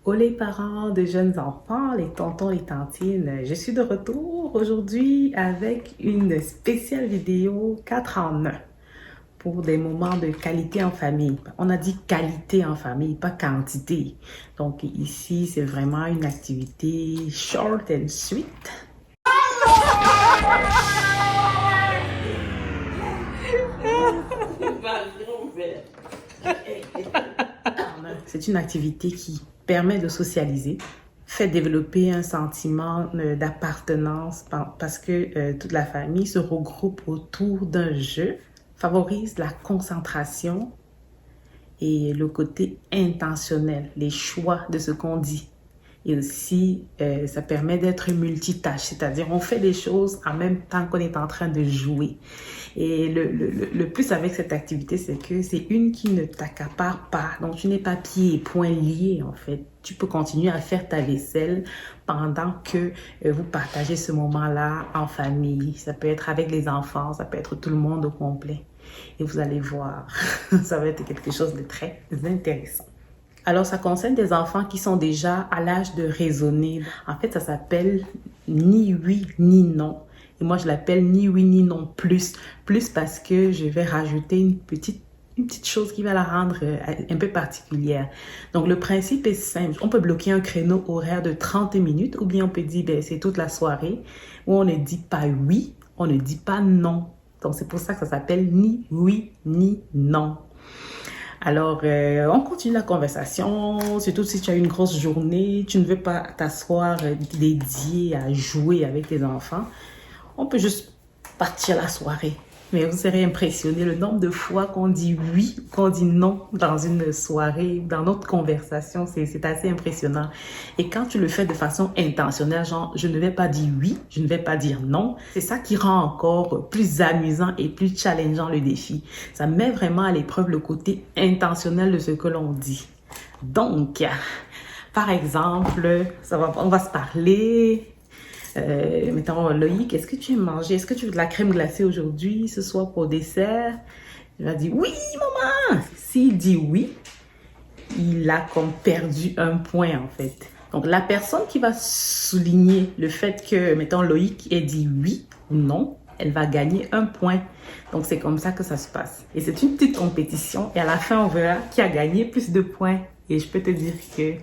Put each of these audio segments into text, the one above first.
Oh les parents de jeunes enfants, les tontons, les tantines, je suis de retour aujourd'hui avec une spéciale vidéo 4 en 1 pour des moments de qualité en famille. On a dit qualité en famille, pas quantité. Donc ici, c'est vraiment une activité short and sweet. C'est une activité qui permet de socialiser, fait développer un sentiment d'appartenance parce que toute la famille se regroupe autour d'un jeu, favorise la concentration et le côté intentionnel, les choix de ce qu'on dit. Et aussi, ça permet d'être multitâche, c'est-à-dire on fait des choses en même temps qu'on est en train de jouer. Et le plus avec cette activité, c'est que c'est une qui ne t'accapare pas. Donc, tu n'es pas pieds et poings liés, en fait. Tu peux continuer à faire ta vaisselle pendant que vous partagez ce moment-là en famille. Ça peut être avec les enfants, ça peut être tout le monde au complet. Et vous allez voir, ça va être quelque chose de très intéressant. Alors, ça concerne des enfants qui sont déjà à l'âge de raisonner. En fait, ça s'appelle ni oui ni non. Et moi, je l'appelle ni oui ni non plus. Plus parce que je vais rajouter une petite chose qui va la rendre un peu particulière. Donc, le principe est simple. On peut bloquer un créneau horaire de 30 minutes ou bien on peut dire ben, c'est toute la soirée où on ne dit pas oui, on ne dit pas non. Donc, c'est pour ça que ça s'appelle ni oui ni non. Alors, on continue la conversation, surtout si tu as une grosse journée, tu ne veux pas t'asseoir dédié à jouer avec tes enfants. On peut juste partir la soirée. Mais vous serez impressionné le nombre de fois qu'on dit oui, qu'on dit non dans une soirée, dans notre conversation. C'est assez impressionnant. Et quand tu le fais de façon intentionnelle, genre je ne vais pas dire oui, je ne vais pas dire non, c'est ça qui rend encore plus amusant et plus challengeant le défi. Ça met vraiment à l'épreuve le côté intentionnel de ce que l'on dit. Donc, par exemple, on va se parler. Mettons, Loïc, est-ce que tu aimes manger? Est-ce que tu veux de la crème glacée aujourd'hui, ce soir pour dessert? Il va dire oui, maman! S'il dit oui, il a comme perdu un point en fait. Donc, la personne qui va souligner le fait que, mettons, Loïc ait dit oui ou non, elle va gagner un point. Donc, c'est comme ça que ça se passe. Et c'est une petite compétition. Et à la fin, on verra qui a gagné plus de points. Et je peux te dire que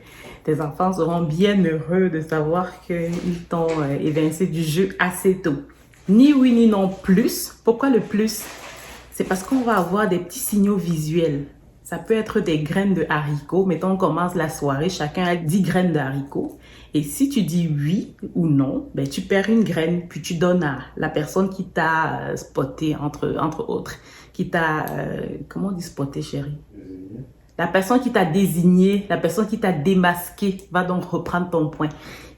tes enfants seront bien heureux de savoir qu'ils t'ont évincé du jeu assez tôt. Ni oui ni non plus. Pourquoi le plus? C'est parce qu'on va avoir des petits signaux visuels. Ça peut être des graines de haricots. Mettons, on commence la soirée, chacun a 10 graines de haricots. Et si tu dis oui ou non, ben, tu perds une graine, puis tu donnes à la personne qui t'a spoté, entre autres. Qui t'a... comment on dit spoté, chérie? La personne qui t'a désigné, la personne qui t'a démasqué va donc reprendre ton point.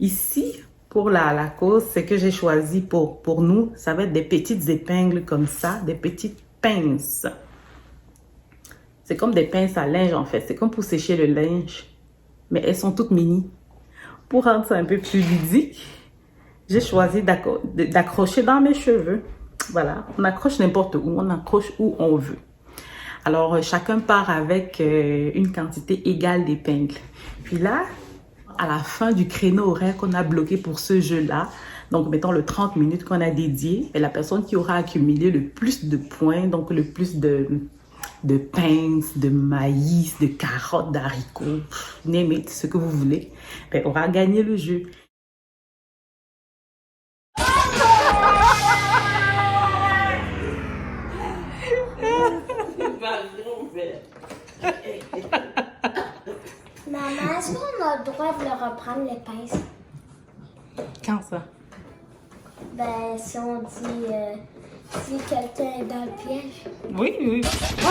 Ici, pour la cause, c'est que j'ai choisi pour nous, ça va être des petites épingles comme ça, des petites pinces. C'est comme des pinces à linge en fait, c'est comme pour sécher le linge, mais elles sont toutes mini. Pour rendre ça un peu plus ludique, j'ai choisi d'accrocher dans mes cheveux. Voilà, on accroche n'importe où, on accroche où on veut. Alors, chacun part avec une quantité égale d'épingles. Puis là, à la fin du créneau horaire qu'on a bloqué pour ce jeu-là, donc mettons le 30 minutes qu'on a dédié, et la personne qui aura accumulé le plus de points, donc le plus de pinces, de maïs, de carottes, d'haricots, name it, ce que vous voulez, ben, aura gagné le jeu. Maman, est-ce qu'on a le droit de leur reprendre les pinces? Quand ça? Ben, si on dit si quelqu'un est dans le piège. Oui, oui. Oh,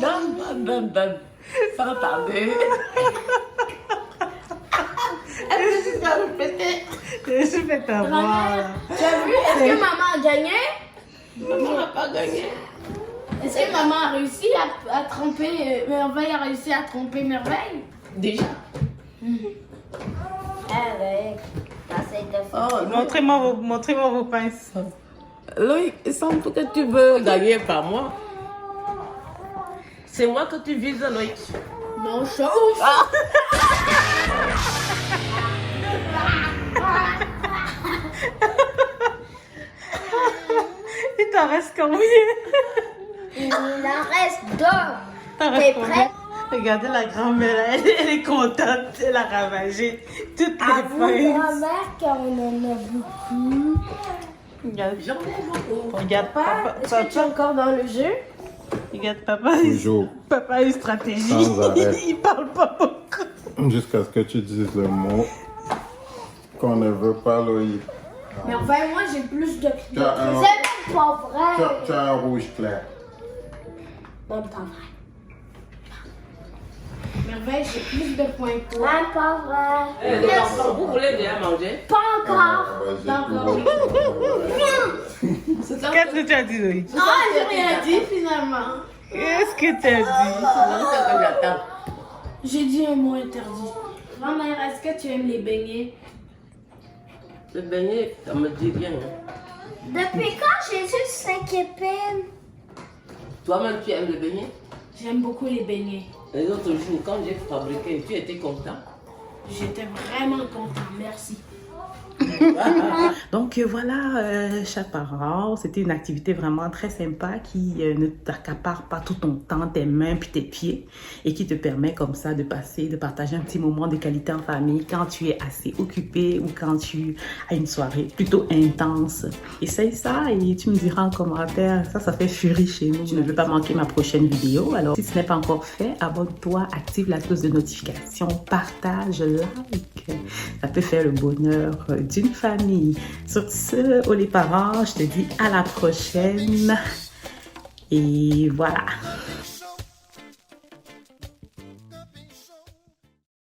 maman! Donne. Sans tarder. Est-ce que tu vas répéter? Je vais t'avoir. Tu as vu? Est-ce que maman a gagné? Maman n'a pas gagné. Est-ce que maman a réussi à tromper, Merveille a réussi à tromper Merveille? Déjà. Avec. Oh, montrez-moi vos pinces. Loïc, il semble que tu veux gagner par moi. C'est moi que tu vises, Loïc. Non, chauffe. Il t'en reste combien? Il en reste 2. T'es prêt? Regardez la grand-mère, elle est contente, elle a ravagé toutes les Avoue, pinces. grand-mère, qu'on en a beaucoup. Regarde, J'en ai beaucoup. regarde papa, Est-ce que tu es encore dans le jeu? regarde papa, Toujours. papa a une stratégie, Sans arrêt. il parle pas beaucoup. Jusqu'à ce que tu dises le mot qu'on ne veut pas, Loïc. Mais enfin, moi, j'ai plus de... Tu as un, C'est même pas vrai. tu as un rouge clair. Même pas vrai. Merveille, j'ai plus de points que toi. Même pas vrai. Les enfants, vous voulez déjà manger? Pas encore. Vas-y, D'accord. Qu'est-ce que tu as dit, Loïc? Non, j'ai rien dit finalement. Qu'est-ce que tu as dit? C'est que j'attends. J'ai dit un mot interdit. Grand-mère, est-ce que tu aimes les beignets? Le beignet, ça me dit rien. Hein. Depuis quand Jésus s'inquiète? Toi-même, tu aimes le beignet? J'aime beaucoup les beignets. Les autres jours, quand j'ai fabriqué, tu étais content? J'étais vraiment content, merci. Donc voilà, chers parents, c'était une activité vraiment très sympa qui ne t'accapare pas tout ton temps, tes mains puis tes pieds et qui te permet comme ça de partager un petit moment de qualité en famille quand tu es assez occupé ou quand tu as une soirée plutôt intense. Essaye ça et tu me diras en commentaire, ça fait furie chez nous. Je ne veux pas manquer ma prochaine vidéo. Alors si ce n'est pas encore fait, abonne-toi, active la cloche de notification, partage, like. Ça peut faire le bonheur d'une famille. Sur ce, les parents, je te dis à la prochaine. Et voilà.